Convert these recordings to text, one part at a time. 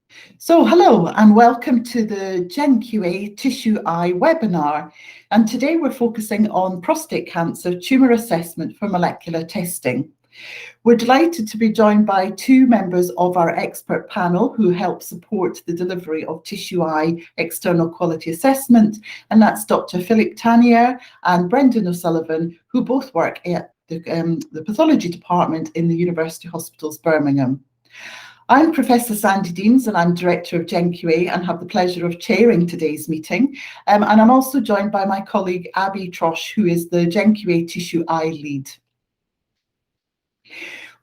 So hello and welcome to the GenQA Tissue-i webinar. And today we're focusing on prostate cancer tumour assessment for molecular testing. We're delighted to be joined by two members of our expert panel who help support the delivery of Tissue-i external quality assessment, and that's Dr. Philippe Tanier and Brendan O'Sullivan, who both work at the pathology department in the University Hospitals Birmingham. I'm Professor Sandy Deans and I'm Director of GenQA and have the pleasure of chairing today's meeting. And I'm also joined by my colleague Abby Trosh, who is the GenQA Tissue-i lead.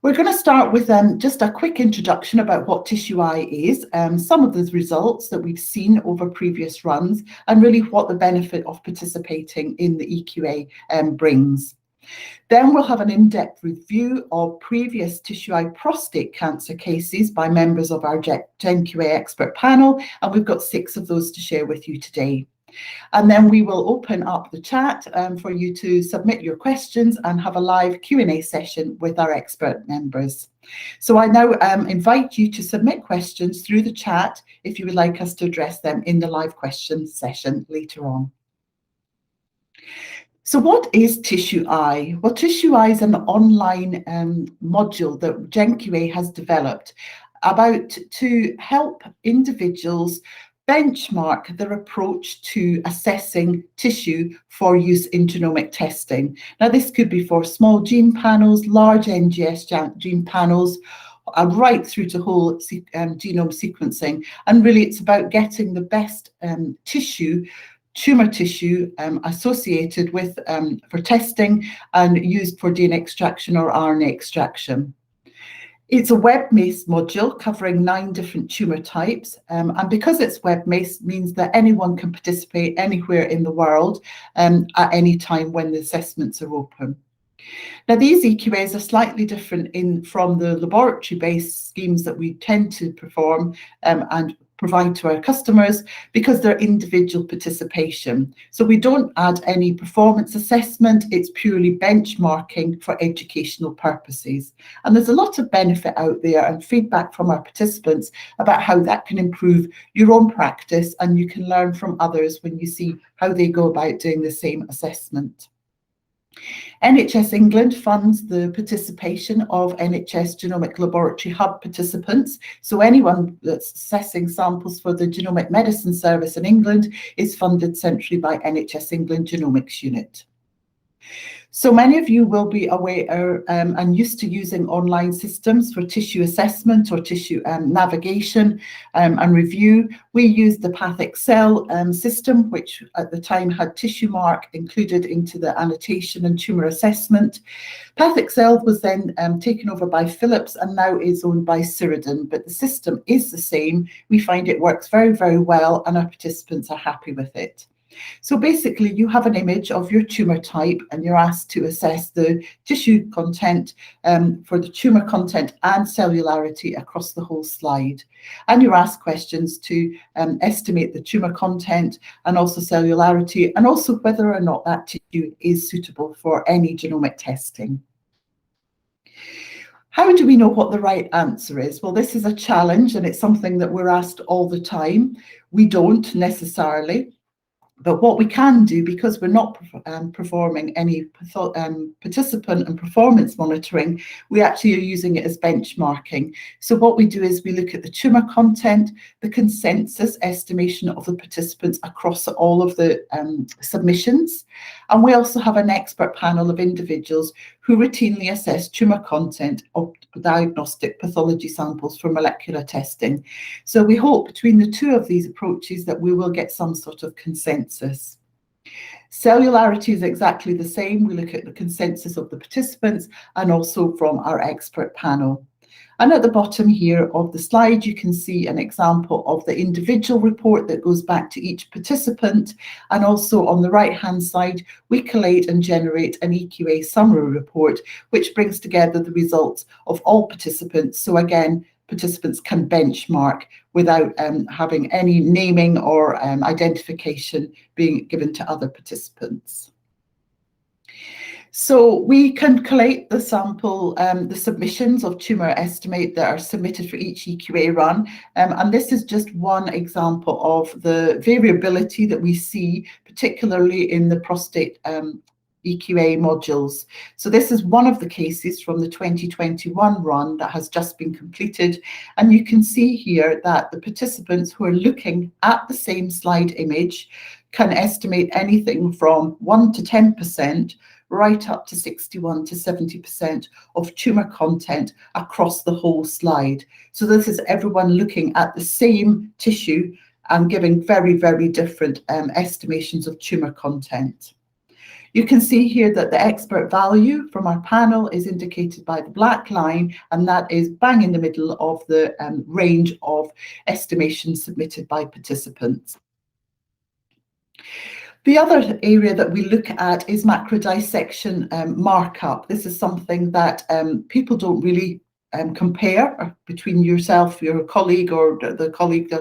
We're going to start with just a quick introduction about what Tissue-i is, some of the results that we've seen over previous runs, and really what the benefit of participating in the EQA brings. Then we'll have an in-depth review of previous Tissue-i prostate cancer cases by members of our GenQA expert panel, and we've got 6 of those to share with you today. And then we will open up the chat for you to submit your questions and have a live Q&A session with our expert members. So I now invite you to submit questions through the chat if you would like us to address them in the live questions session later on. So what is Tissue-i? Well, Tissue-i is an online module that GenQA has developed to help individuals benchmark their approach to assessing tissue for use in genomic testing. Now, this could be for small gene panels, large NGS gene panels, right through to whole genome sequencing. And really, it's about getting the best tumour tissue associated with for testing and used for DNA extraction or RNA extraction. It's a web-based module covering 9 different tumour types, and because it's web-based means that anyone can participate anywhere in the world at any time when the assessments are open. Now, these EQAs are slightly different from the laboratory-based schemes that we tend to perform and provide to our customers because they're individual participation. So we don't add any performance assessment, it's purely benchmarking for educational purposes. And there's a lot of benefit out there and feedback from our participants about how that can improve your own practice, and you can learn from others when you see how they go about doing the same assessment. NHS England funds the participation of NHS Genomic Laboratory Hub participants. So anyone that's assessing samples for the Genomic Medicine Service in England is funded centrally by NHS England Genomics Unit. So many of you will be aware and used to using online systems for tissue assessment or tissue navigation and review. We used the PathXL system, which at the time had TissueMark included into the annotation and tumour assessment. PathXL was then taken over by Philips and now is owned by Ceradan, but the system is the same. We find it works very, very well and our participants are happy with it. So basically, you have an image of your tumour type and you're asked to assess the tissue content for the tumour content and cellularity across the whole slide. And you're asked questions to estimate the tumour content and also cellularity, and also whether or not that tissue is suitable for any genomic testing. How do we know what the right answer is? Well, this is a challenge and it's something that we're asked all the time. We don't necessarily. But what we can do, because we're not performing any participant and performance monitoring, we actually are using it as benchmarking. So what we do is we look at the tumour content, the consensus estimation of the participants across all of the submissions. And we also have an expert panel of individuals who routinely assess tumour content of diagnostic pathology samples for molecular testing. So we hope between the 2 of these approaches that we will get some sort of consensus. Cellularity is exactly the same. We look at the consensus of the participants and also from our expert panel. And at the bottom here of the slide, you can see an example of the individual report that goes back to each participant. And also on the right-hand side, we collate and generate an EQA summary report, which brings together the results of all participants. So again, participants can benchmark without having any naming or identification being given to other participants. So we can collate the sample, the submissions of tumour estimate that are submitted for each EQA run, and this is just one example of the variability that we see, particularly in the prostate EQA modules. So this is one of the cases from the 2021 run that has just been completed, and you can see here that the participants who are looking at the same slide image can estimate anything from 1 to 10%, right up to 61 to 70% of tumour content across the whole slide. So this is everyone looking at the same tissue and giving very, very different estimations of tumour content. You can see here that the expert value from our panel is indicated by the black line, and that is bang in the middle of the range of estimations submitted by participants. The other area that we look at is macrodissection markup. This is something that people don't really compare between yourself, your colleague, or the colleague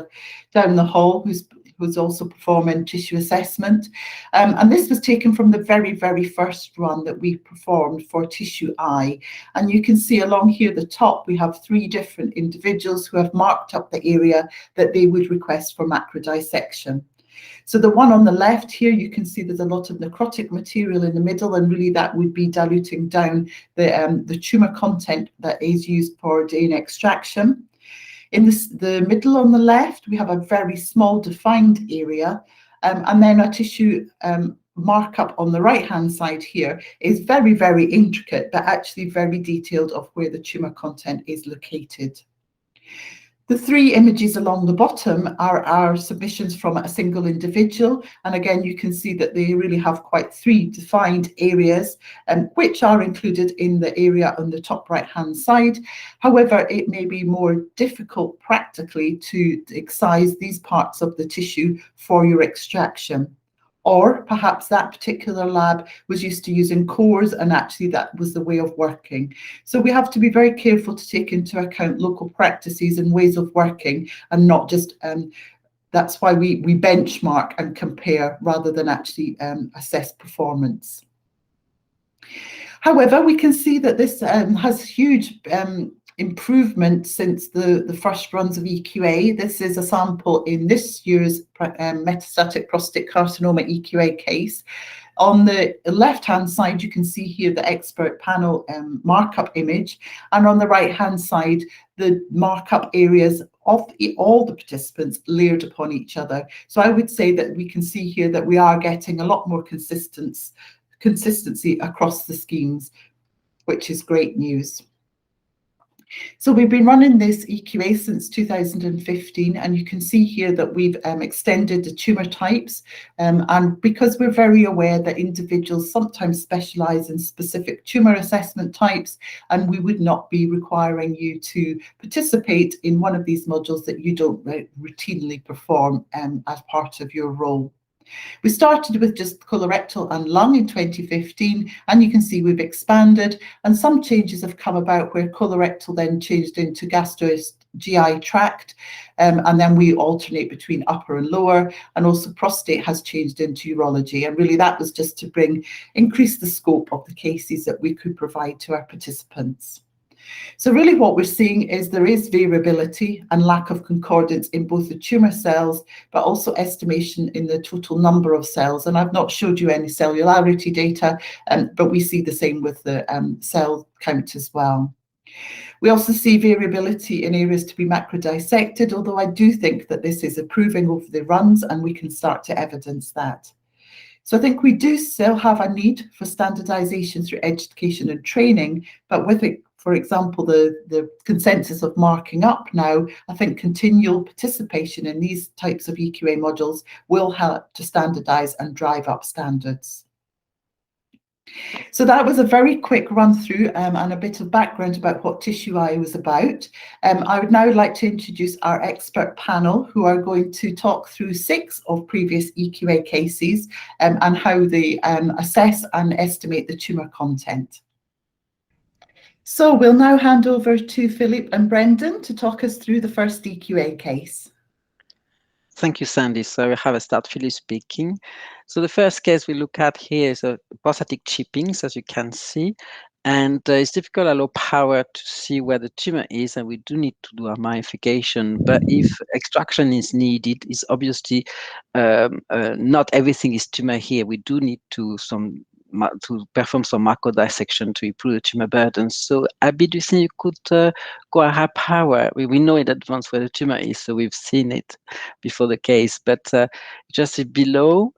down the hall who's also performing tissue assessment. And this was taken from the very, very first run that we performed for Tissue-i. And you can see along here at the top, we have 3 different individuals who have marked up the area that they would request for macrodissection. So the one on the left here, you can see there's a lot of necrotic material in the middle, and really that would be diluting down the tumour content that is used for DNA extraction. In the middle on the left, we have a very small defined area, and then a tissue markup on the right-hand side here is very, very intricate, but actually very detailed of where the tumour content is located. The 3 images along the bottom are our submissions from a single individual, and again you can see that they really have quite 3 defined areas, which are included in the area on the top right hand side. However, it may be more difficult practically to excise these parts of the tissue for your extraction. Or perhaps that particular lab was used to using cores, and actually that was the way of working. So we have to be very careful to take into account local practices and ways of working, and not just, that's why we benchmark and compare rather than actually assess performance. However, we can see that this has huge improvement since the first runs of EQA. This is a sample in this year's metastatic prostate carcinoma EQA case. On the left-hand side, you can see here the expert panel markup image, and on the right-hand side, the markup areas of all the participants layered upon each other. So I would say that we can see here that we are getting a lot more consistency across the schemes, which is great news. So we've been running this EQA since 2015, and you can see here that we've extended the tumour types, and because we're very aware that individuals sometimes specialise in specific tumour assessment types, and we would not be requiring you to participate in one of these modules that you don't routinely perform as part of your role. We started with just colorectal and lung in 2015, and you can see we've expanded, and some changes have come about where colorectal then changed into GI tract, and then we alternate between upper and lower, and also prostate has changed into urology, and really that was just to increase the scope of the cases that we could provide to our participants. So really what we're seeing is there is variability and lack of concordance in both the tumour cells, but also estimation in the total number of cells. And I've not showed you any cellularity data, but we see the same with the cell count as well. We also see variability in areas to be macrodissected, although I do think that this is improving over the runs, and we can start to evidence that. So I think we do still have a need for standardisation through education and training, but with it, for example, the consensus of marking up now, I think continual participation in these types of EQA modules will help to standardise and drive up standards. So that was a very quick run through and a bit of background about what Tissue-i was about. I would now like to introduce our expert panel, who are going to talk through 6 of previous EQA cases and how they assess and estimate the tumour content. So we'll now hand over to Philippe and Brendan to talk us through the first EQA case. Thank you, Sandy. So I have a start Philly speaking. So the first case we look at here is a prostatic chippings, as you can see. And it's difficult at low power to see where the tumor is, and we do need to do a magnification. But if extraction is needed, it's obviously not everything is tumor here. We do need to perform some macro dissection to improve the tumor burden. So, Abby, do you think you could go at high power? We know in advance where the tumor is, so we've seen it before the case. But just below,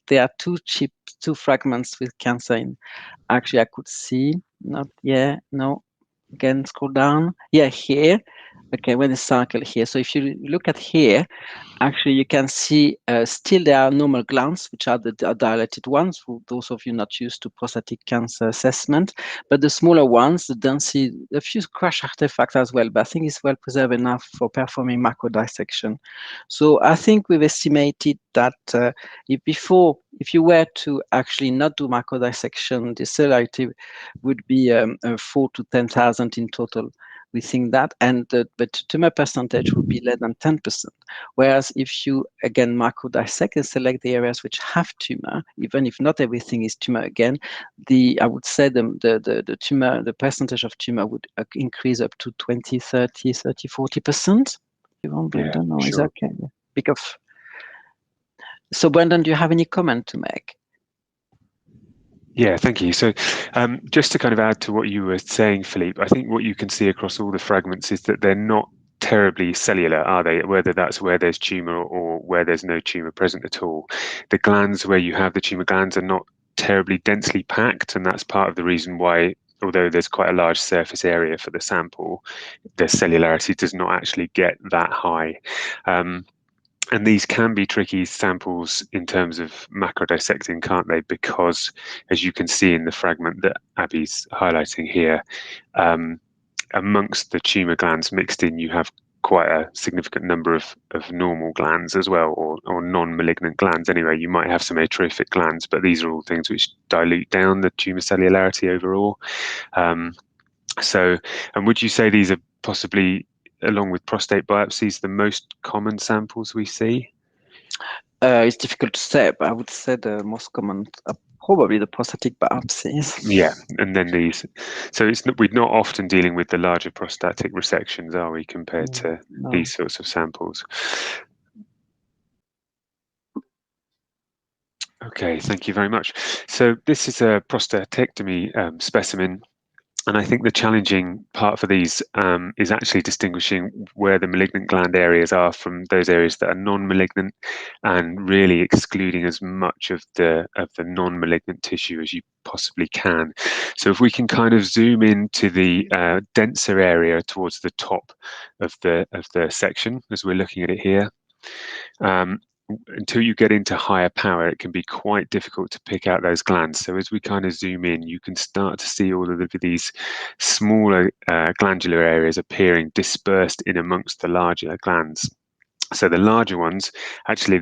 there are two fragments with cancer in. Actually, I could see, not, yeah, no, again, scroll down. Yeah, here. Okay, when the circle here. So if you look at here, actually, you can see still there are normal glands, which are the dilated ones, for those of you not used to prostatic cancer assessment. But the smaller ones, the density, a few crash artifacts as well, but I think it's well preserved enough for performing macro dissection. So I think we've estimated that if you were to actually not do macro dissection, the cellularity would be 4 to 10,000 in total. We think that, but tumor percentage would be less than 10%. Whereas if you, again, macro dissect and select the areas which have tumor, even if not everything is tumor again, I would say the tumor, the percentage of tumor would increase up to 20, 30, 40%. You want, Brendan? Yeah, or is sure. that okay? Because, so Brendan, do you have any comment to make? Yeah, thank you. So just to kind of add to what you were saying, Philippe, I think what you can see across all the fragments is that they're not terribly cellular, are they? Whether that's where there's tumor or where there's no tumor present at all. The glands where you have the tumor glands are not terribly densely packed, and that's part of the reason why, although there's quite a large surface area for the sample, the cellularity does not actually get that high. And these can be tricky samples in terms of macro dissecting, can't they? Because, as you can see in the fragment that Abby's highlighting here, amongst the tumor glands mixed in, you have quite a significant number of normal glands as well, or non-malignant glands. Anyway, you might have some atrophic glands, but these are all things which dilute down the tumor cellularity overall. And would you say these are possibly, along with prostate biopsies, the most common samples we see? It's difficult to say, but I would say the most common are probably the prostatic biopsies. Yeah, and then these. So we're not often dealing with the larger prostatic resections, are we, compared to these sorts of samples? Okay, thank you very much. So this is a prostatectomy specimen. And I think the challenging part for these is actually distinguishing where the malignant gland areas are from those areas that are non-malignant, and really excluding as much of the non-malignant tissue as you possibly can. So if we can kind of zoom into the denser area towards the top of the section, as we're looking at it here. Until you get into higher power, it can be quite difficult to pick out those glands. So as we kind of zoom in, you can start to see all of these smaller glandular areas appearing dispersed in amongst the larger glands. So the larger ones, actually,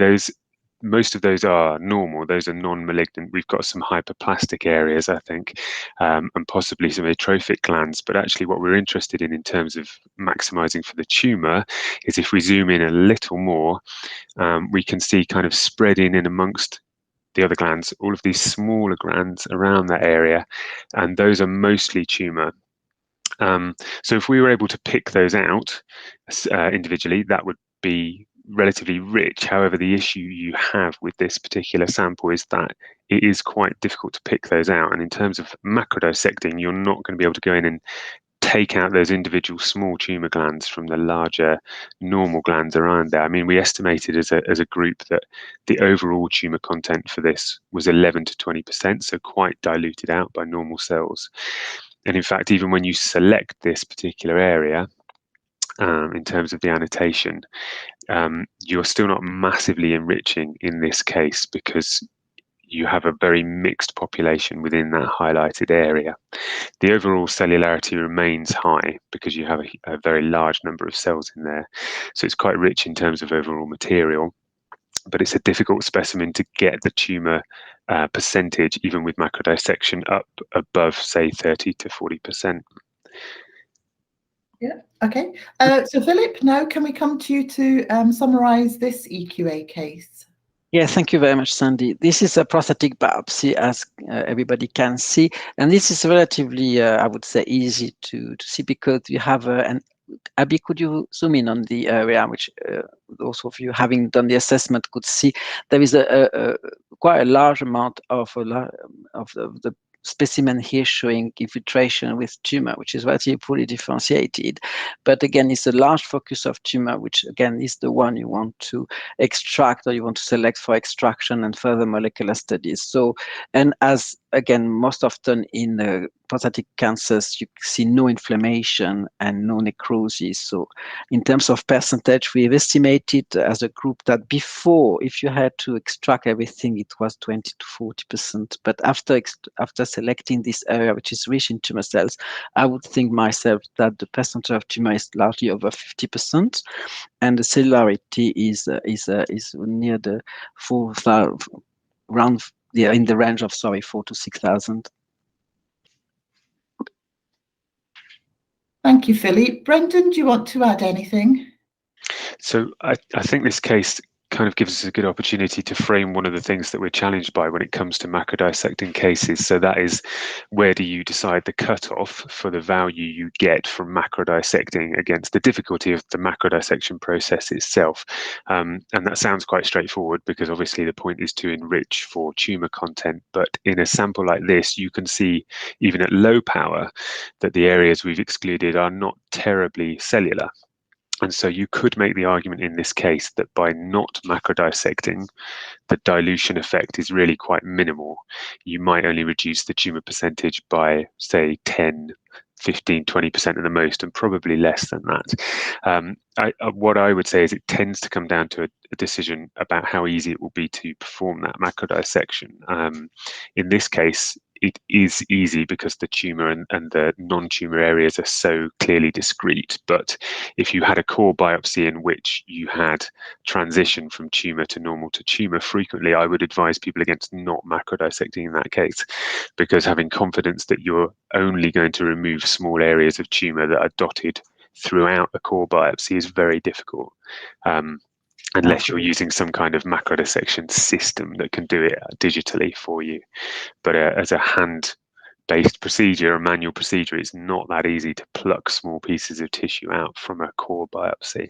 most of those are normal. Those are non-malignant. We've got some hyperplastic areas, I think, and possibly some atrophic glands. But actually, what we're interested in terms of maximizing for the tumor is if we zoom in a little more, we can see kind of spread in amongst the other glands, all of these smaller glands around that area, and those are mostly tumor. So if we were able to pick those out individually, that would be relatively rich. However, the issue you have with this particular sample is that it is quite difficult to pick those out. And in terms of macro dissecting, you're not going to be able to go in and take out those individual small tumor glands from the larger normal glands around there. I mean, we estimated as a group that the overall tumor content for this was 11 to 20%, so quite diluted out by normal cells. And in fact, even when you select this particular area, in terms of the annotation, you're still not massively enriching in this case because you have a very mixed population within that highlighted area. The overall cellularity remains high because you have a very large number of cells in there. So it's quite rich in terms of overall material, but it's a difficult specimen to get the tumor percentage, even with macro dissection, up above, say, 30 to 40%. Yeah. Okay. So Philip, now can we come to you to summarise this EQA case? Yeah, thank you very much, Sandy. This is a prostatic biopsy, as everybody can see, and this is relatively, I would say, easy to see because you have an. Abby, could you zoom in on the area, which those of you having done the assessment could see? There is a quite a large amount of the specimen here showing infiltration with tumor, which is relatively poorly differentiated. But again, it's a large focus of tumor, which again is the one you want to extract or you want to select for extraction and further molecular studies. So, and as again, most often in prostatic cancers, you see no inflammation and no necrosis. So in terms of percentage, we've estimated as a group that before, if you had to extract everything, it was 20 to 40%. But after selecting this area, which is rich in tumor cells, I would think myself that the percentage of tumor is largely over 50%. And the cellularity is near the 4,000, around in the range of 4 to 6,000. Thank you, Philippe. Brendan, do you want to add anything? So I think this case kind of gives us a good opportunity to frame one of the things that we're challenged by when it comes to macrodissecting cases. So that is, where do you decide the cutoff for the value you get from macrodissecting against the difficulty of the macrodissection process itself? And that sounds quite straightforward because obviously the point is to enrich for tumor content. But in a sample like this, you can see even at low power that the areas we've excluded are not terribly cellular. And so you could make the argument in this case that by not macrodissecting, the dilution effect is really quite minimal. You might only reduce the tumor percentage by, say, 10, 15, 20% at the most, and probably less than that. What I would say is it tends to come down to a decision about how easy it will be to perform that macrodissection. In this case, it is easy because the tumor and the non-tumor areas are so clearly discrete. But if you had a core biopsy in which you had transition from tumor to normal to tumor frequently, I would advise people against not macrodissecting in that case, because having confidence that you're only going to remove small areas of tumor that are dotted throughout a core biopsy is very difficult. Unless you're using some kind of macrodissection system that can do it digitally for you. But as a hand-based procedure, a manual procedure, it's not that easy to pluck small pieces of tissue out from a core biopsy.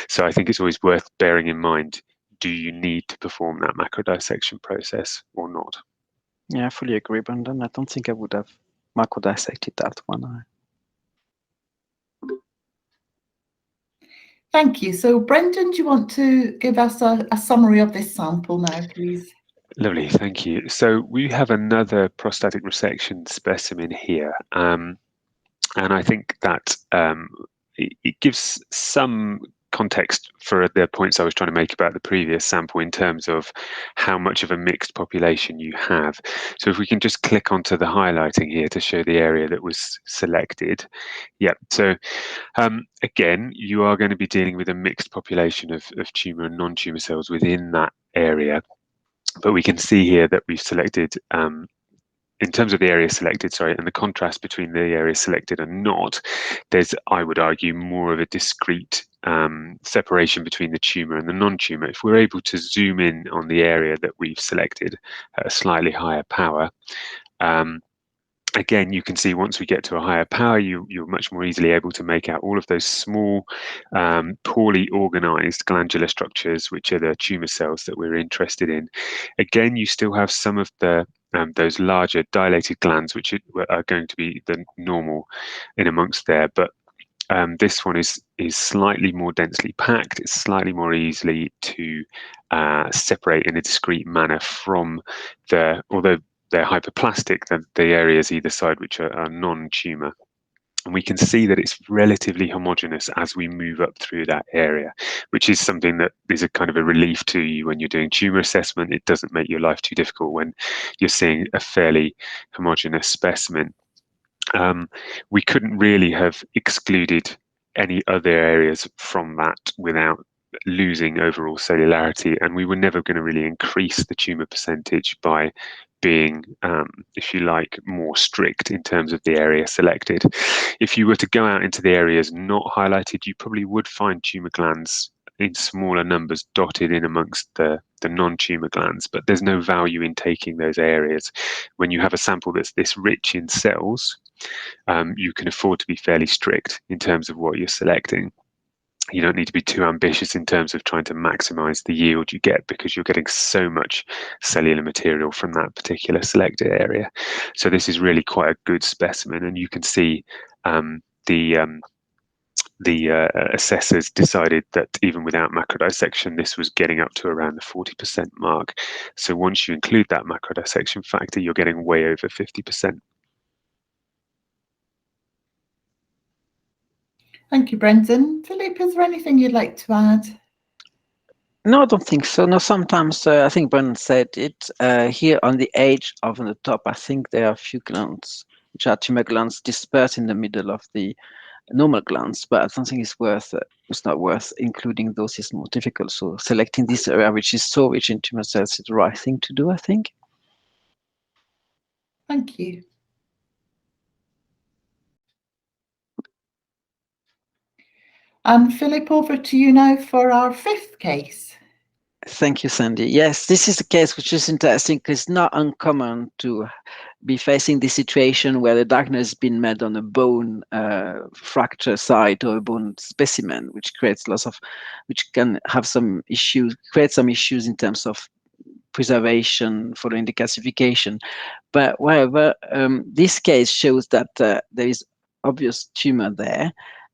So I think it's always worth bearing in mind, do you need to perform that macrodissection process or not? Yeah, I fully agree, Brendan. I don't think I would have macrodissected that one. Thank you. So Brendan, do you want to give us a summary of this sample now, please? Lovely, thank you. So we have another prostatic resection specimen here. And I think that it gives some context for the points I was trying to make about the previous sample in terms of how much of a mixed population you have. So if we can just click onto the highlighting here to show the area that was selected. Yeah, so again, you are going to be dealing with a mixed population of tumor and non-tumor cells within that area. But we can see here that we've selected in terms of the area selected, and the contrast between the areas selected and not, there's, I would argue, more of a discrete separation between the tumor and the non-tumor. If we're able to zoom in on the area that we've selected at a slightly higher power, again, you can see once we get to a higher power, you're much more easily able to make out all of those small, poorly organized glandular structures, which are the tumor cells that we're interested in. Again, you still have some of the those larger dilated glands, which are going to be the normal in amongst there, but this one is slightly more densely packed. It's slightly more easily to separate in a discrete manner from although they're hyperplastic, the areas either side which are non-tumor. And we can see that it's relatively homogeneous as we move up through that area, which is something that is a kind of a relief to you when you're doing tumor assessment. It doesn't make your life too difficult when you're seeing a fairly homogeneous specimen. We couldn't really have excluded any other areas from that without losing overall cellularity, and we were never going to really increase the tumor percentage by being, if you like, more strict in terms of the area selected. If you were to go out into the areas not highlighted, you probably would find tumour glands in smaller numbers dotted in amongst the non-tumour glands, but there's no value in taking those areas. When you have a sample that's this rich in cells, you can afford to be fairly strict in terms of what you're selecting. You don't need to be too ambitious in terms of trying to maximize the yield you get, because you're getting so much cellular material from that particular selected area. So this is really quite a good specimen, and you can see the assessors decided that even without macrodissection, this was getting up to around the 40% mark. So once you include that macrodissection factor, you're getting way over 50%. Thank you, Brendan. Philip, is there anything you'd like to add? No, I don't think so. No, sometimes I think Brendan said it here on the edge of the top. I think there are a few glands, which are tumor glands dispersed in the middle of the normal glands, but I don't think it's not worth including those. Is more difficult. So selecting this area, which is so rich in tumor cells, is the right thing to do, I think. Thank you. And Philip, over to you now for our fifth case. Thank you, Sandy. Yes, this is a case which is interesting because it's not uncommon to be facing the situation where the diagnosis has been made on a bone fracture site or a bone specimen, which can have some issues, create some issues in terms of preservation following the calcification. But however, this case shows that there is obvious tumor there,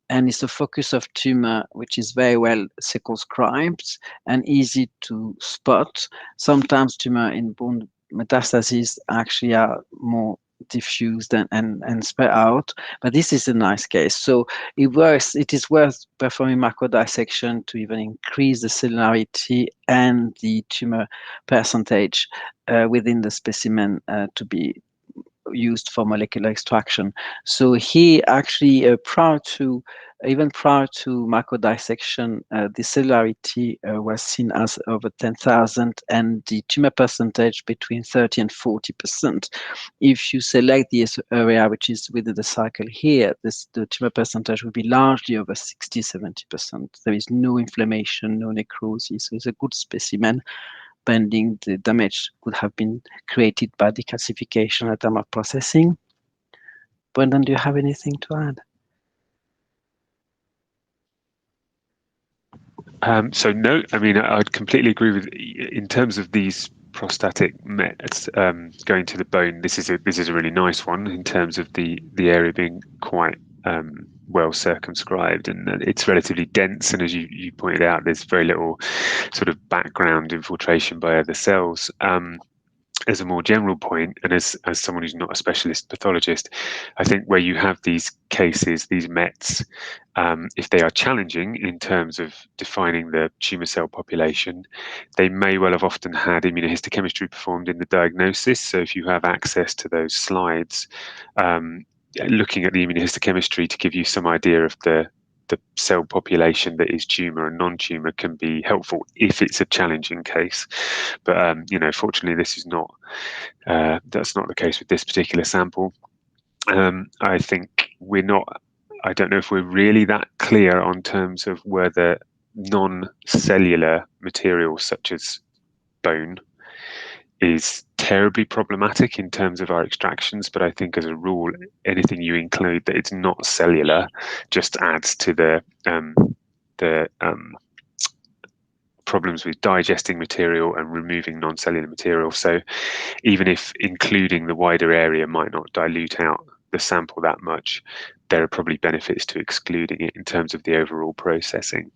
and it's a focus of tumor which is very well circumscribed and easy to spot. Sometimes tumor in bone metastases actually are more diffused and spread out, but this is a nice case. So it is worth performing macrodissection to even increase the cellularity and the tumor percentage within the specimen to be used for molecular extraction. So he actually, even prior to macrodissection, the cellularity was seen as over 10,000 and the tumor percentage between 30 and 40%. If you select the area which is within the cycle here, the tumor percentage will be largely over 60-70%. There is no inflammation, no necrosis. So it's a good specimen, pending the damage could have been created by decalcification at time of processing. Brendan, do you have anything to add? So no, I mean, I'd completely agree with, in terms of these prostatic mets going to the bone. This is a really nice one in terms of the area being quite well circumscribed, and it's relatively dense. And as you pointed out, there's very little sort of background infiltration by other cells. As a more general point, and as someone who's not a specialist pathologist, I think where you have these cases, these mets, if they are challenging in terms of defining the tumour cell population, they may well have often had immunohistochemistry performed in the diagnosis. So if you have access to those slides, looking at the immunohistochemistry to give you some idea of the cell population that is tumour and non-tumour can be helpful if it's a challenging case. But fortunately, this is not that's not the case with this particular sample. I think I don't know if we're really that clear on terms of whether non-cellular material such as bone is terribly problematic in terms of our extractions, but I think as a rule, anything you include that it's not cellular just adds to the problems with digesting material and removing non-cellular material. So even if including the wider area might not dilute out the sample that much, there are probably benefits to excluding it in terms of the overall processing.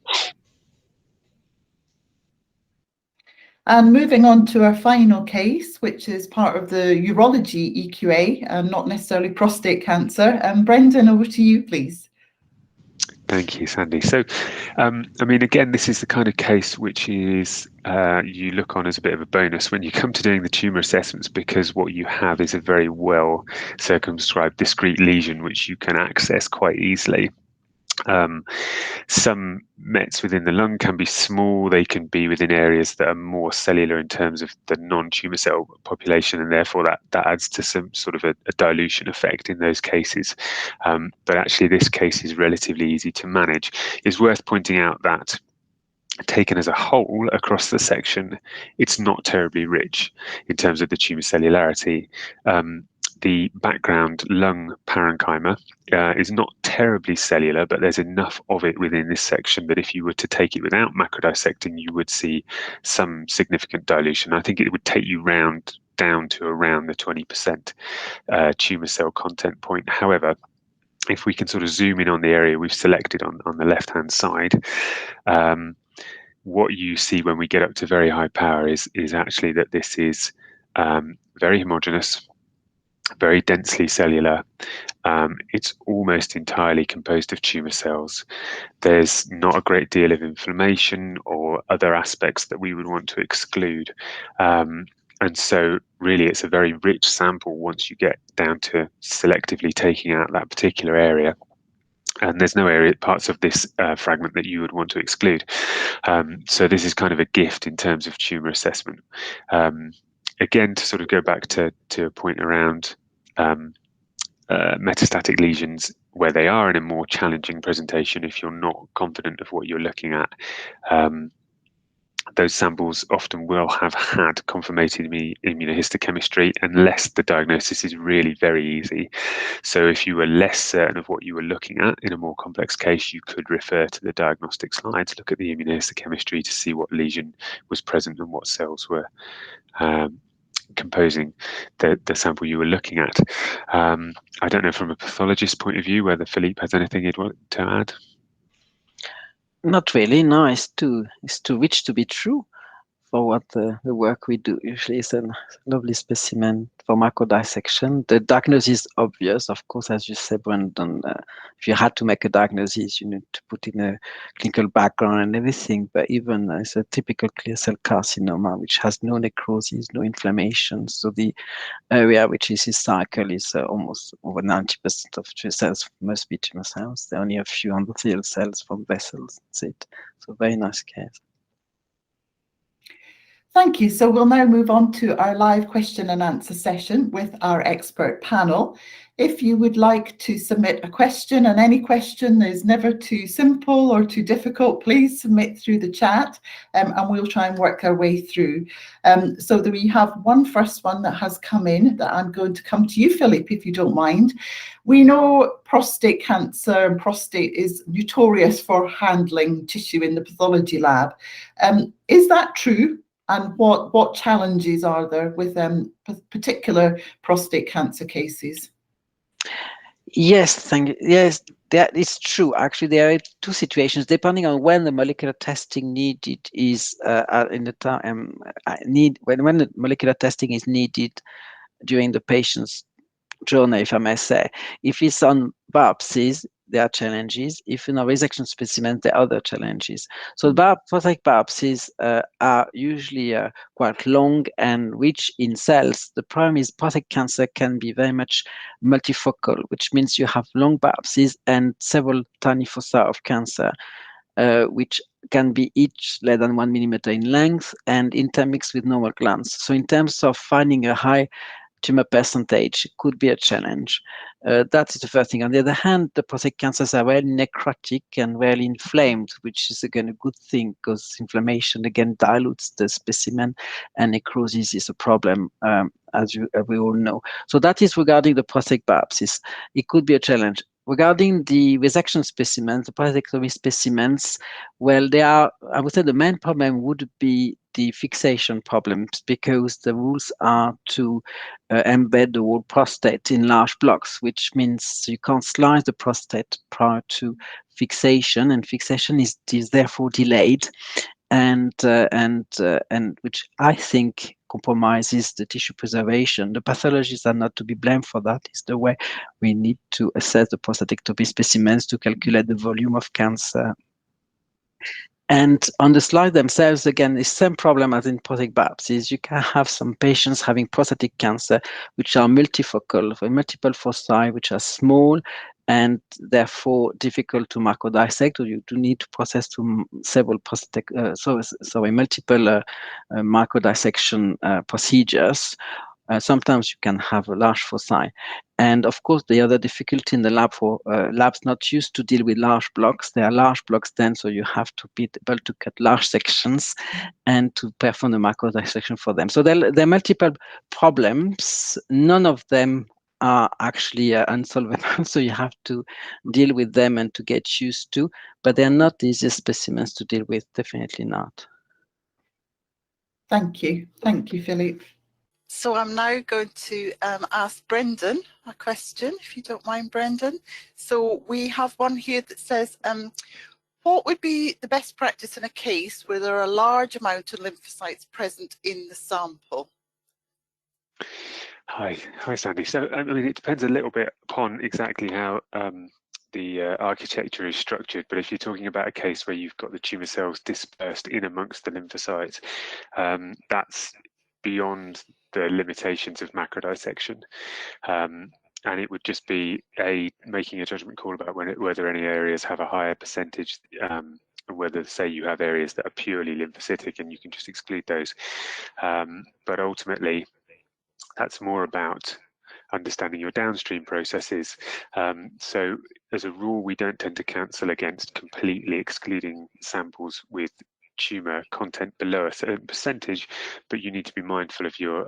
And moving on to our final case, which is part of the urology EQA and not necessarily prostate cancer. Brendan, over to you, please. Thank you, Sandy. So, again, this is the kind of case which is you look on as a bit of a bonus when you come to doing the tumour assessments, because what you have is a very well circumscribed discrete lesion which you can access quite easily. Some mets within the lung can be small. They can be within areas that are more cellular in terms of the non-tumor cell population, and therefore that adds to some sort of a dilution effect in those cases. But actually, this case is relatively easy to manage. It's worth pointing out that taken as a whole across the section, it's not terribly rich in terms of the tumor cellularity. The background lung parenchyma is not terribly cellular, but there's enough of it within this section that if you were to take it without macrodissecting, you would see some significant dilution. I think it would take you down to around the 20% tumor cell content point. However, if we can sort of zoom in on the area we've selected on the left-hand side, what you see when we get up to very high power is actually that this is very homogeneous, very densely cellular. It's almost entirely composed of tumor cells. There's not a great deal of inflammation or other aspects that we would want to exclude. And so really it's a very rich sample once you get down to selectively taking out that particular area. And there's no parts of this fragment that you would want to exclude. So this is kind of a gift in terms of tumor assessment. Again, to sort of go back to a point around metastatic lesions, where they are in a more challenging presentation, if you're not confident of what you're looking at, those samples often will have had confirmated immunohistochemistry unless the diagnosis is really very easy. So if you were less certain of what you were looking at in a more complex case, you could refer to the diagnostic slides, look at the immunohistochemistry to see what lesion was present and what cells were composing the sample you were looking at. I don't know from a pathologist's point of view whether Philippe has anything he'd want to add. Not really. No, it's too rich to be true for what the work we do. Usually it's a lovely specimen for macrodissection. The diagnosis is obvious, of course, as you said, Brendan. If you had to make a diagnosis, you need to put in a clinical background and everything. But even it's a typical clear cell carcinoma, which has no necrosis, no inflammation. So the area which is histological is almost over 90% of tumor cells must be tumor cells. There are only a few endothelial cells from vessels. That's it. So very nice case. Thank you. So we'll now move on to our live question and answer session with our expert panel. If you would like to submit a question, and any question is never too simple or too difficult, please submit through the chat, and we'll try and work our way through. So we have one first one that has come in that I'm going to come to you, Philippe, if you don't mind. We know prostate cancer and prostate is notorious for handling tissue in the pathology lab. Is that true? And what challenges are there with particular prostate cancer cases? Yes, thank you. Yes, that is true. Actually, there are two situations depending on when the molecular testing needed is in the time when the molecular testing is needed during the patient's journey, if I may say. If it's on biopsies, there are challenges. If in a resection specimen, there are other challenges. So prostate biopsies are usually quite long and rich in cells. The problem is prostate cancer can be very much multifocal, which means you have long biopsies and several tiny foci of cancer, which can be each less than 1 millimeter in length and intermixed with normal glands. So in terms of finding a high tumor percentage could be a challenge. That is the first thing. On the other hand, the prostate cancers are rarely necrotic and rarely inflamed, which is again a good thing because inflammation again dilutes the specimen, and necrosis is a problem, as we all know. So that is regarding the prostate biopsies. It could be a challenge. Regarding the resection specimens, the prostatectomy specimens, well, they are, I would say the main problem would be the fixation problems, because the rules are to embed the whole prostate in large blocks, which means you can't slice the prostate prior to fixation, and fixation is therefore delayed, and which I think compromises the tissue preservation. The pathologists are not to be blamed for that. It's the way we need to assess the prostatectomy specimens to calculate the volume of cancer. And on the slide themselves, again, the same problem as in prostate biopsies. You can have some patients having prostatic cancer, which are multifocal, with multiple foci, which are small and therefore difficult to macrodissect, or you do need to process to several multiple macrodissection procedures. Sometimes you can have a large foci. And of course, the other difficulty in the lab for labs not used to deal with large blocks, there are large blocks then, so you have to be able to cut large sections and to perform the macrodissection for them. So there are multiple problems. None of them are actually unsolvable, so you have to deal with them and to get used to, but they're not the easiest specimens to deal with, definitely not. Thank you, Philippe. So I'm now going to ask Brendan a question, if you don't mind, Brendan. So we have one here that says, what would be the best practice in a case where there are a large amount of lymphocytes present in the sample? Hi, Sandy. So, I mean, it depends a little bit upon exactly how the architecture is structured, but if you're talking about a case where you've got the tumour cells dispersed in amongst the lymphocytes, that's beyond the limitations of macrodissection. And it would just be making a judgment call about whether any areas have a higher percentage, and whether, say, you have areas that are purely lymphocytic and you can just exclude those. But ultimately, that's more about understanding your downstream processes. So as a rule, we don't tend to counsel against completely excluding samples with tumour content below a certain percentage, but you need to be mindful of your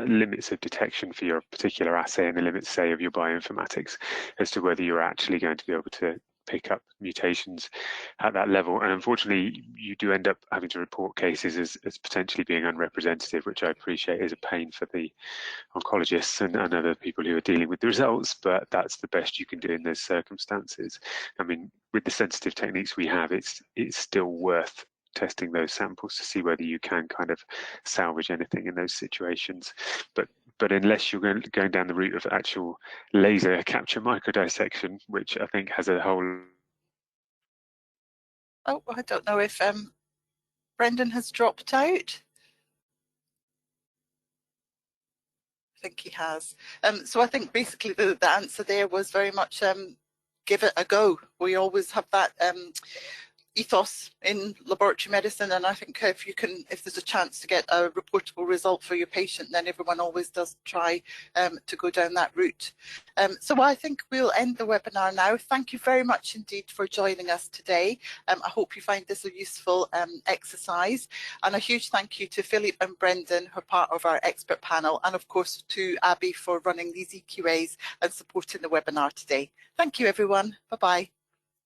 limits of detection for your particular assay and the limits, say, of your bioinformatics as to whether you're actually going to be able to pick up mutations at that level. And unfortunately, you do end up having to report cases as potentially being unrepresentative, which I appreciate is a pain for the oncologists and other people who are dealing with the results, but that's the best you can do in those circumstances. I mean, with the sensitive techniques we have, it's still worth testing those samples to see whether you can kind of salvage anything in those situations. But unless you're going down the route of actual laser capture microdissection, which I think has a whole... Oh, I don't know if Brendan has dropped out. I think he has. So I think basically the answer there was very much give it a go. We always have that ethos in laboratory medicine, and I think if there's a chance to get a reportable result for your patient, then everyone always does try to go down that route. So I think we'll end the webinar now. Thank you very much indeed for joining us today. I hope you find this a useful exercise, and a huge thank you to Philippe and Brendan, who are part of our expert panel, and of course to Abby for running these EQAs and supporting the webinar today. Thank you everyone. Bye bye.